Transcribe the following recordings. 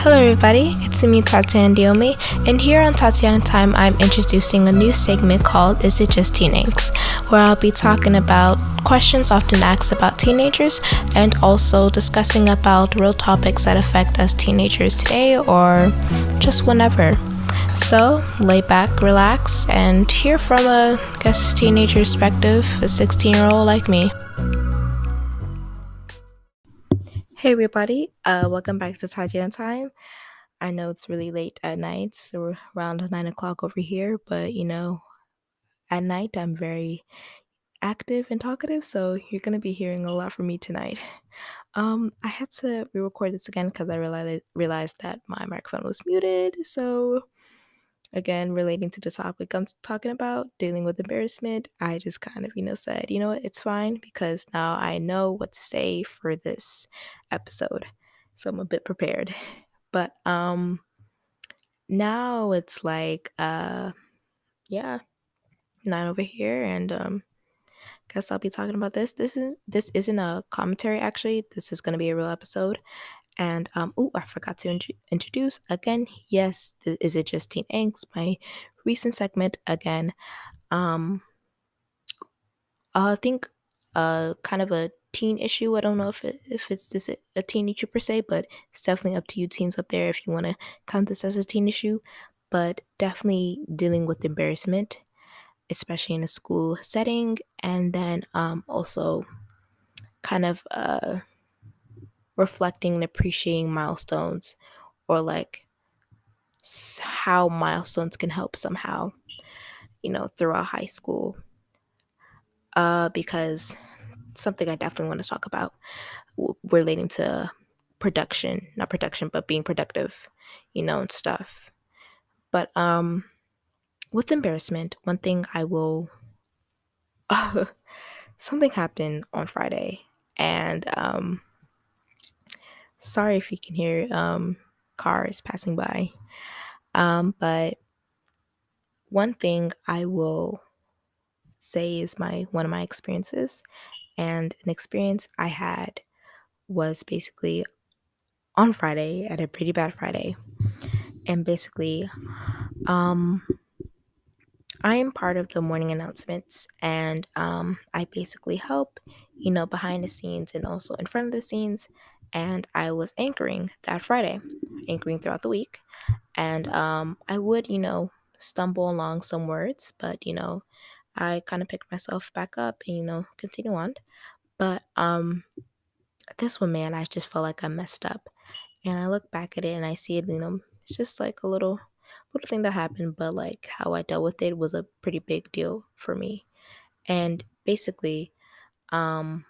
Hello, everybody. It's me, Tatiana and here on TATIANATHYME, I'm introducing a new segment called "Is It Just Teen Angst?", where I'll be talking about questions often asked about teenagers and also discussing about real topics that affect us teenagers today or just whenever. So, lay back, relax, and hear from a teenager perspective, a 16-year-old like me. Hey everybody, welcome back to Tatiana Time. I know it's really late at night, so we're around 9 o'clock over here, but at night I'm very active and talkative, so you're gonna be hearing a lot from me tonight. I had to re-record this again because I realized that my microphone was muted. So again, relating to the topic I'm talking about, dealing with embarrassment, I just kind of, said, what, it's fine because now I know what to say for this episode. So I'm a bit prepared. But now it's like yeah, 9 over here, and guess I'll be talking about this. This isn't a commentary actually. This is gonna be a real episode. And oh, I forgot to introduce again. Yes, is it just Teen Angst? My recent segment again. Um, I think kind of a teen issue. I don't know if it's this a teen issue per se, but it's definitely up to you teens up there if you want to count this as a teen issue. But definitely dealing with embarrassment, especially in a school setting, and then also kind of reflecting and appreciating milestones, or like how milestones can help somehow, throughout high school. Because something I definitely want to talk about relating to production, not production, but being productive, and stuff. But with embarrassment, one thing I will something happened on Friday, and sorry if you can hear cars passing by. But one thing I will say is my one of my experiences, and an experience I had was basically on Friday, at a pretty bad Friday. And basically, um I am part of the morning announcements, and I basically help, behind the scenes and also in front of the scenes. And I was anchoring that Friday, anchoring throughout the week. And I would, stumble along some words, but, I kind of picked myself back up and, continue on. But this one, man, I just felt like I messed up. And I look back at it and I see it, it's just like a little thing that happened, but like how I dealt with it was a pretty big deal for me. And basically, um,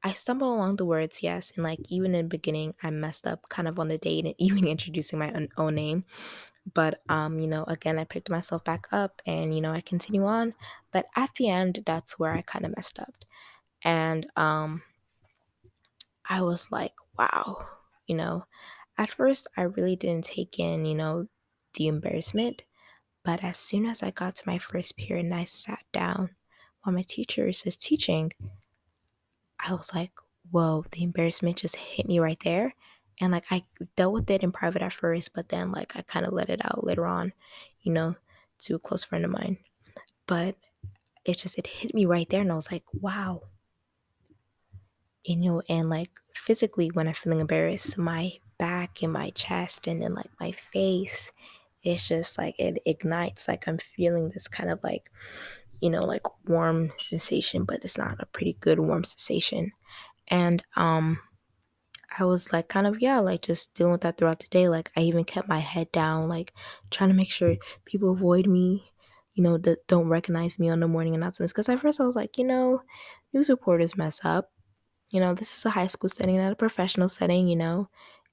I stumbled along the words, yes, and like even in the beginning, I messed up kind of on the date and even introducing my own name. But again, I picked myself back up and I continue on. But at the end, that's where I kind of messed up. And I was like, wow, you know, at first I really didn't take in, the embarrassment. But as soon as I got to my first period and I sat down while my teacher is just teaching, I was like, whoa, the embarrassment just hit me right there. And like I dealt with it in private at first, but then like I kind of let it out later on, you know, to a close friend of mine. But it hit me right there and I was like, wow. And like physically when I'm feeling embarrassed, my back and my chest and then like my face, it's just like it ignites. Like I'm feeling this kind of like like warm sensation, but it's not a pretty good warm sensation. And I was like kind of like just dealing with that throughout the day. Like I even kept my head down, like trying to make sure people avoid me, that don't recognize me on the morning announcements. Because at first I was like, news reporters mess up. This is a high school setting, not a professional setting, And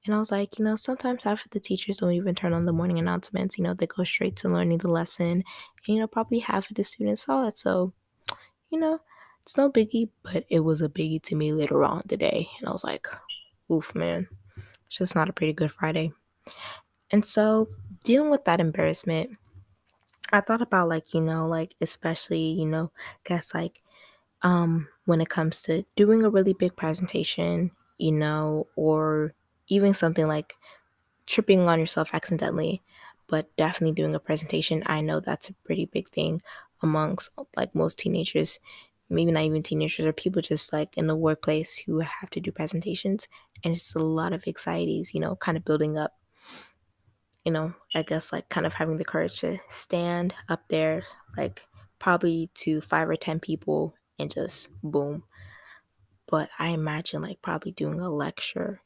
I was like, sometimes half of the teachers don't even turn on the morning announcements. They go straight to learning the lesson. And, probably half of the students saw it. So, you know, it's no biggie, but it was a biggie to me later on today. And I was like, oof, man, it's just not a pretty good Friday. And so dealing with that embarrassment, I thought about like especially, guess like when it comes to doing a really big presentation, or even something like tripping on yourself accidentally, but definitely doing a presentation. I know that's a pretty big thing amongst like most teenagers, maybe not even teenagers, or people just like in the workplace who have to do presentations. And it's a lot of anxieties, kind of building up, I guess like kind of having the courage to stand up there, like probably to 5 or 10 people and just boom. But I imagine like probably doing a lecture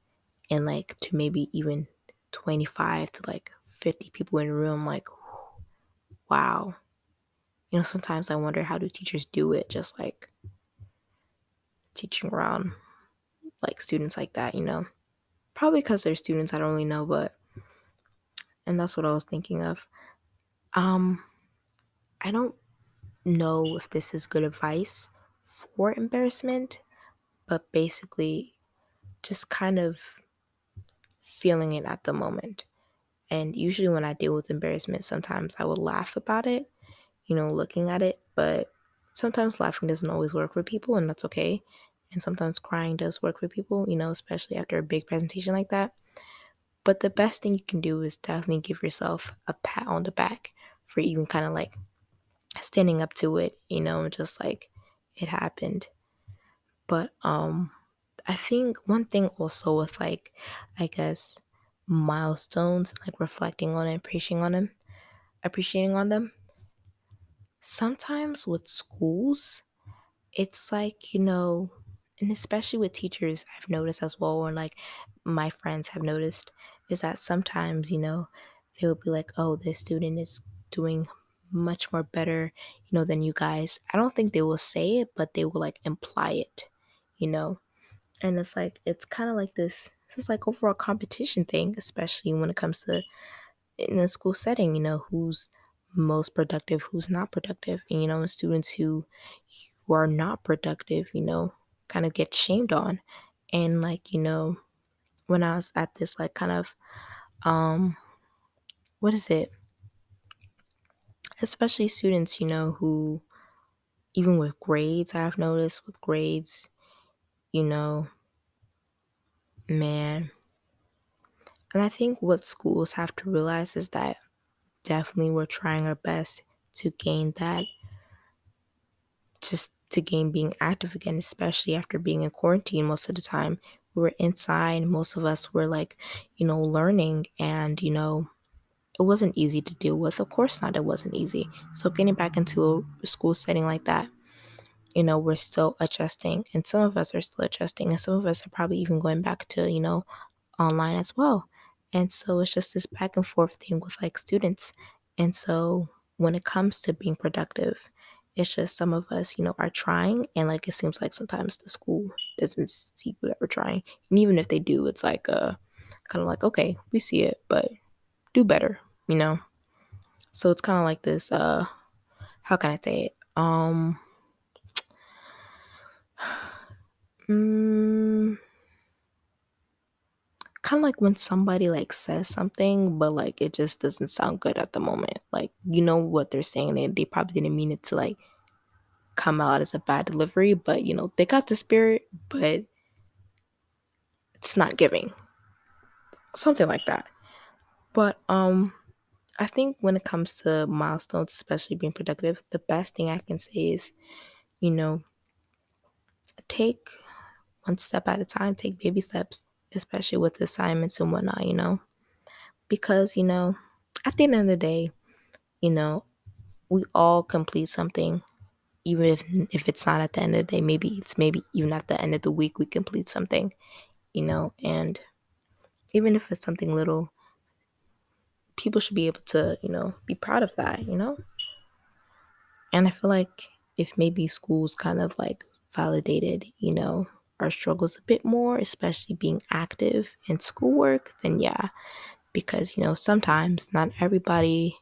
and like to maybe even 25 to like 50 people in a room, like, wow. Sometimes I wonder, how do teachers do it, just like teaching around like students like that. Probably because they're students, I don't really know, but, and that's what I was thinking of. Um, I don't know if this is good advice for embarrassment, but basically just kind of feeling it at the moment. And usually when I deal with embarrassment, sometimes I will laugh about it, looking at it, but sometimes laughing doesn't always work for people, and that's okay. And sometimes crying does work for people, especially after a big presentation like that. But the best thing you can do is definitely give yourself a pat on the back for even kind of like standing up to it, just like it happened. But I think one thing also with like, I guess, milestones, like reflecting on it, appreciating on them. Sometimes with schools, it's like, and especially with teachers, I've noticed as well, or like my friends have noticed, is that sometimes, they will be like, oh, this student is doing much more better, than you guys. I don't think they will say it, but they will like imply it, you know? And it's like, it's kind of like this is like overall competition thing, especially when it comes to in a school setting, who's most productive, who's not productive. And, students who are not productive, kind of get shamed on. And like, when I was at this like kind of what is it? Especially students, who even with grades, I've noticed with grades, you know, man. And I think what schools have to realize is that definitely we're trying our best to gain that, just to gain being active again, especially after being in quarantine most of the time. We were inside, most of us were like, learning, and, it wasn't easy to deal with. Of course not, it wasn't easy. So getting back into a school setting like that, we're still adjusting, and some of us are still adjusting, and some of us are probably even going back to, online as well. And so it's just this back and forth thing with like students. And so when it comes to being productive, it's just some of us, are trying, and like it seems like sometimes the school doesn't see that we're trying. And even if they do, it's like kind of like, okay, we see it, but do better, you know? So it's kind of like this, how can I say it? Mm, Kind of like when somebody like says something, but like it just doesn't sound good at the moment. Like, what they're saying, they probably didn't mean it to like come out as a bad delivery, but they got the spirit, but it's not giving. Something like that. But I think when it comes to milestones, especially being productive, the best thing I can say is, you know, take one step at a time, take baby steps, especially with assignments and whatnot. Because, at the end of the day, you know, we all complete something, even if it's not at the end of the day. Maybe even at the end of the week we complete something, and even if it's something little, people should be able to, be proud of that. And I feel like if maybe schools kind of like validated, our struggles a bit more, especially being active in schoolwork, then yeah. Because, sometimes not everybody,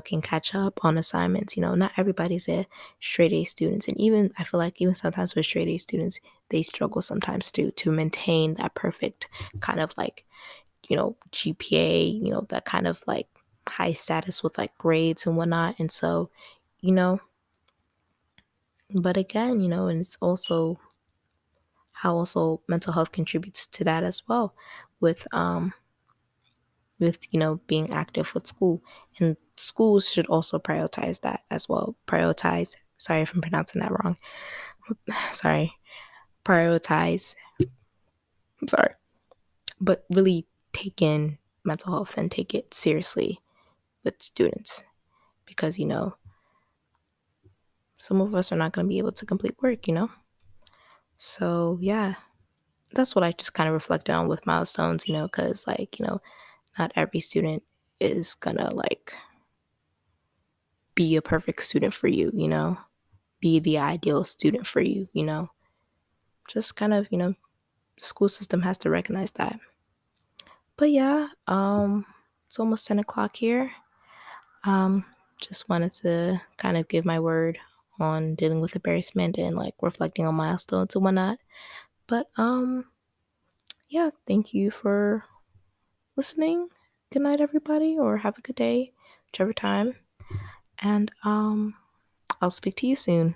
can catch up on assignments. Not everybody's a straight A students. And even, I feel like even sometimes with straight A students, they struggle sometimes too, to maintain that perfect kind of like, GPA, that kind of like high status with like grades and whatnot. And so, you know, but again, and it's also how also mental health contributes to that as well, with with, being active with school. And schools should also prioritize that as well. Prioritize, sorry if I'm pronouncing that wrong. Sorry. Prioritize, I'm sorry. But really take in mental health and take it seriously with students because, some of us are not going to be able to complete work. So, yeah, that's what I just kind of reflected on with milestones, because, like, not every student is gonna, like, be a perfect student for you, be the ideal student for you. Just kind of, the school system has to recognize that. But yeah, it's almost 10 o'clock here. Um, just wanted to kind of give my word on dealing with embarrassment and like reflecting on milestones and whatnot. But yeah, thank you for listening. Good night, everybody, or have a good day, whichever time. And I'll speak to you soon.